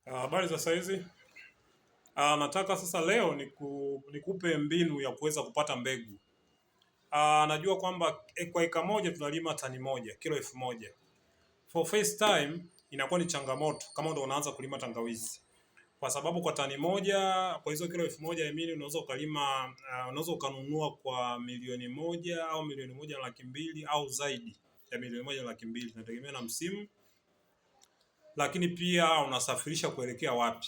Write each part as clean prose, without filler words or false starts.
Habari za saizi. Nataka sasa leo nikupe mbinu ya kuweza kupata mbegu. Najua kwamba kwa eka moja tunalima tani moja, kilo 1000. For first time inakuwa ni changamoto kama ndo unaanza kulima tangawizi. Kwa sababu kwa tani moja, kwa hizo kilo 1000 unaweza ukalima, unaweza ukanunua kwa milioni moja au milioni moja na laki mbili au zaidi ya milioni moja na laki mbili, inategemea na msimu. Lakini pia unasafirisha kuelekea wapi.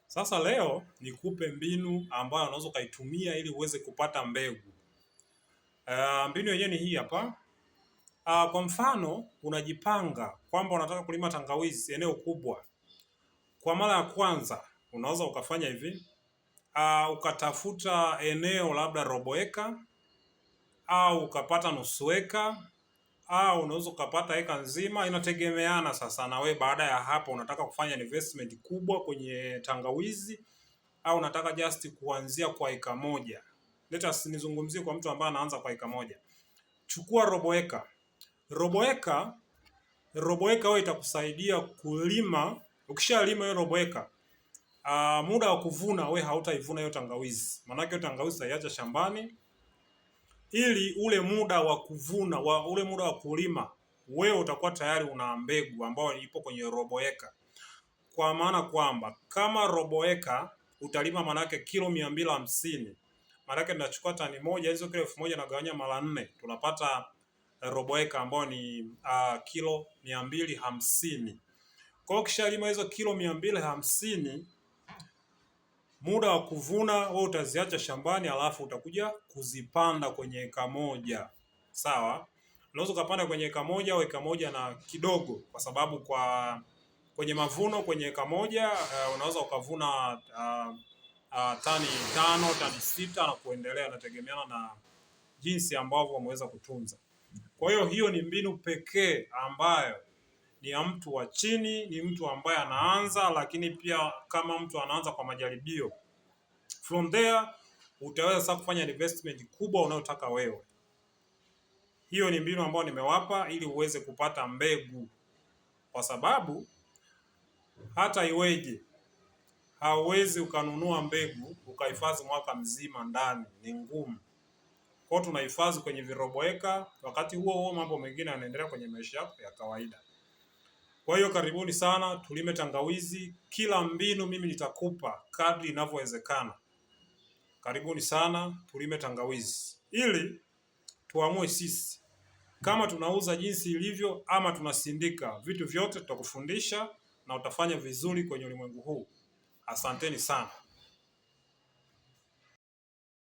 Sasa leo nikupe mbinu ambayo unaweza ukaitumia ili uweze kupata mbegu. Mbinu yenyewe ni hii hapa. Kwa mfano unajipanga kwamba unataka kulima tangawizi eneo kubwa. Kwa mara ya kwanza unaweza ukafanya hivi. Ukatafuta eneo labda robo eka au ukapata nusu eka au unaweza ukapata eka nzima, inategemeana sasa na wewe. Baada ya hapo unataka kufanya investment kubwa kwenye tangawizi au unataka just kuanzia kwa eka moja. Let us nizungumzie kwa mtu ambaye anaanza kwa eka moja. Chukua robo eka. Robo eka wewe itakusaidia kulima. Ukishalima hiyo robo eka, muda wa kuvuna wewe hautaivuna hiyo tangawizi. Maana yake tangawizi utaiacha shambani, ili ule muda wa kuvuna, ule muda wa kulima, wewe utakuwa tayari una mbegu ambayo ipo kwenye robo eka. Kwa maana kwamba kama robo eka utalima manake kilo 250, manake tunachukua tani moja, hizo kilo 1000 na gawanya mara 4, tunapata robo eka ambayo ni kilo 250. Kwa hiyo ukishalima hizo kilo 250, muda wa kuvuna wewe utaziacha shambani, alafu utakuja kuzipanda kwenye eka moja. Sawa? Unaweza ukapanda kwenye eka moja au eka moja na kidogo, kwa sababu kwenye mavuno kwenye eka moja unaweza ukavuna tani 5, tani 6 na kuendelea, nategemeana na jinsi ambavyo umeweza kutunza. Kwa hiyo ni mbinu pekee ambayo ni ya mtu wa chini, ni mtu ambaye anaanza, lakini pia kama mtu anaanza kwa majaribio. From there utaweza sasa kufanya investment kubwa unayotaka wewe. Hiyo ni mbinu ambayo nimewapa ili uweze kupata mbegu, kwa sababu hata iweje hauwezi ukanunua mbegu ukahifadhi mwaka mzima ndani, ni ngumu. Kwa hiyo tunahifadhi kwenye virobo eka, wakati huo mambo mengine yanaendelea kwenye maisha yako ya kawaida. Kwa hiyo karibuni sana tulime tangawizi. Kila mbinu mimi nitakupa kadri inavyowezekana. Karibuni sana tulime tangawizi, ili tuamue sisi kama tunauza jinsi ilivyo ama tunasindika. Vitu vyote tutakufundisha na utafanya vizuri kwenye ulimwengu huu. Asanteni sana.